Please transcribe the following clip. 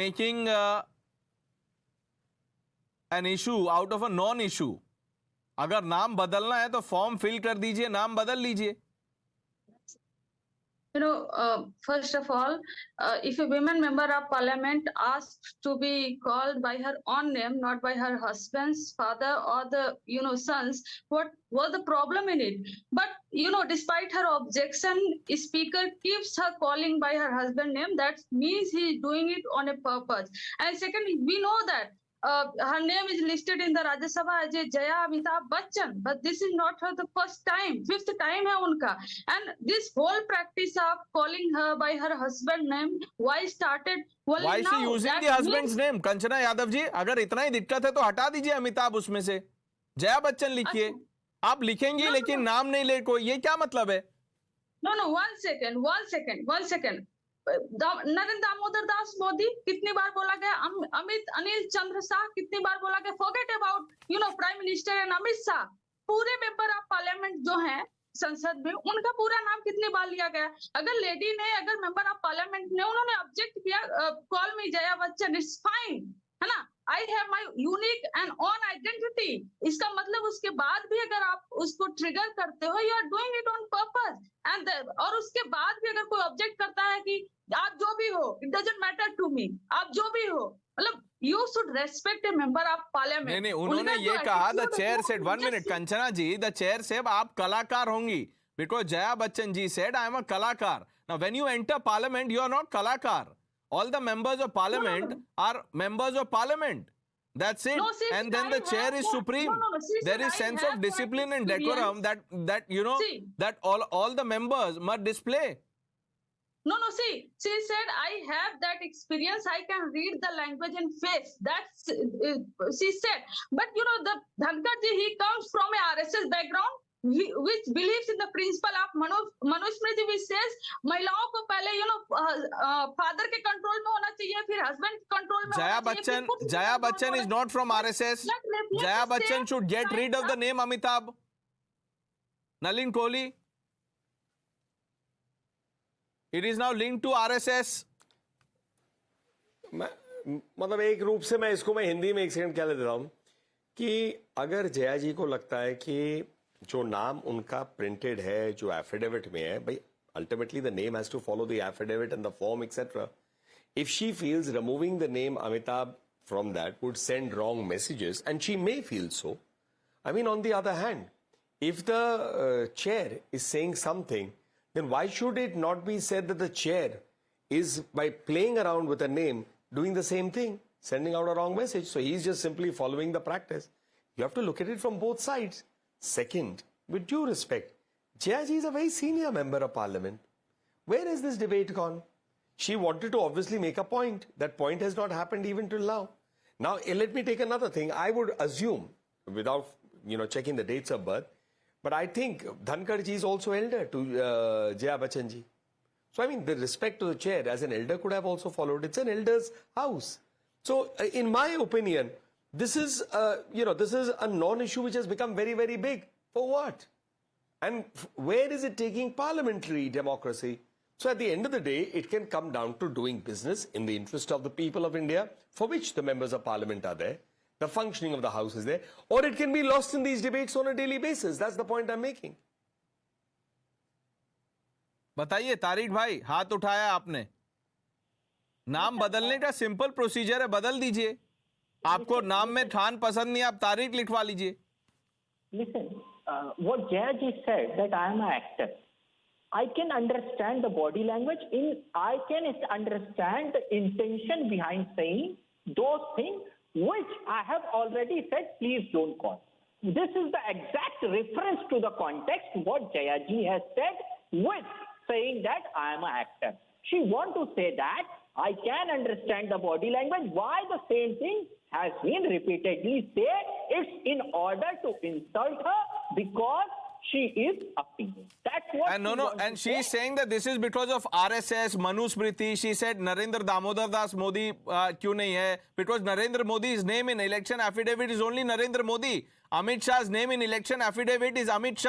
Making an issue out of a non issue. अगर नाम बदलना है तो फॉर्म फिल कर दीजिए, नाम बदल लीजिए. First of all, if a women member of parliament asks to be called by her own name, not by her husband's father or the, sons, what was the problem in it? But, despite her objection, speaker keeps her calling by her husband name. That means he is doing it on a purpose. And second, we know that her name is listed in the Rajya Sabha as Jaya Amitabh Bachchan, but this is not her the first time, fifth time है उनका. And this whole practice of calling her by her husband name, why started? Well, Why is she now using that the husband's means, name? Kanchana Yadav ji, अगर इतना ही दिक्कत है तो हटा दीजिए अमिताभ उसमें से, जया बच्चन लिखिए. आप लिखेंगे No, लेकिन no. नाम नहीं ले कोई, ये क्या मतलब है? No, one second. Narendra Damodar Das Modi कितनी बार बोला गया, अमित अनिल चंद्र शाह कितनी बार बोला गया. Forget about prime minister and Amit Shah. पूरे मेंबर ऑफ पार्लियामेंट जो हैं संसद में, उनका पूरा नाम कितनी बार लिया गया. अगर लेडी ने, अगर मेंबर ऑफ पार्लियामेंट ने उन्होंने ऑब्जेक्ट किया, call me Jaya Bachchan, it's fine, है ना. I have my unique and on identity. इसका मतलब उसके बाद भी अगर आप उसको ट्रिगर करते हो, you are doing it on purpose. And और उसके बाद भी अगर कोई ऑब्जेक्ट करता है कि आप जो भी हो, it doesn't matter to me, आप जो भी हो, मतलब you should respect a member of parliament. नहीं, उन्होंने ये कहा, the chair said, 1 minute Kanchana ji, the chair said आप कलाकार होंगी, because Jaya Bachchan ji said I am a कलाकार. Now when you enter parliament you are not कलाकार. All the members of parliament are members of parliament. That's it. No, sis, and then the I chair have is got- supreme. no, sis, There is I sense have of got discipline and experience. decorum that See. that all the members must display. No, see, she said, I have that experience. I can read the language and face. That's, she said. But, the Dhankar ji, he comes from a RSS background, which believes in the principle of Manusmriti, which says, महिलाओं को पहले, father के control में होना चाहिए, फिर husband के control में Jaya होना चाहिए. Bachchan, Jaya Bachchan is not from RSS. Jaya Bachchan should get rid of the name Amitabh. Nalin Kohli. It is now linked to RSS. मतलब एक रूप से मैं हिंदी में एक सेकंड कह देता हूं कि अगर जया जी को लगता है कि जो नाम उनका प्रिंटेड है, जो एफिडेविट में है, भाई ultimately the name has to follow the affidavit and the form etcetera. If she feels removing the name Amitabh from that would send wrong messages and she may feel so. I mean on the other hand, if the chair is saying something, then why should it not be said that the chair is, by playing around with a name, doing the same thing, sending out a wrong message? So he's just simply following the practice. You have to look at it from both sides. Second, with due respect, Jaya ji is a very senior member of parliament. Where has this debate gone? She wanted to obviously make a point. That point has not happened even till now. Now, let me take another thing. I would assume, without checking the dates of birth, but I think Dhankar ji is also elder to Jaya Bachchan ji. So I mean, the respect to the chair as an elder could have also followed. It's an elder's house. So in my opinion, this is this is a non-issue which has become very, very big. For what? And where is it taking parliamentary democracy? So at the end of the day, it can come down to doing business in the interest of the people of India, for which the members of parliament are there. The functioning of the house is there, or it can be lost in these debates on a daily basis. That's the point I'm making. बताइए तारिक भाई, हाथ उठाया आपने. नाम बदलने का simple procedure है, बदल दीजिए. आपको नाम में खान पसंद नहीं, आप तारिक लिखवा लीजिए. Listen, what Jaya ji said, that I am an actor. I can understand the body language. I can understand the intention behind saying those things which I have already said, please don't call. This is the exact reference to the context what Jaya ji has said with saying that I am an actor. She want to say that I can understand the body language. Why the same thing has been repeatedly said? It's in order to insult her because she is a female. That's what. And and she is saying that this is because of RSS, Manusmriti. She said Narendra Damodar Das Modi क्यों नहीं है? Because Narendra Modi's name in election affidavit is only Narendra Modi. Amit Shah's name in election affidavit is Amit Shah.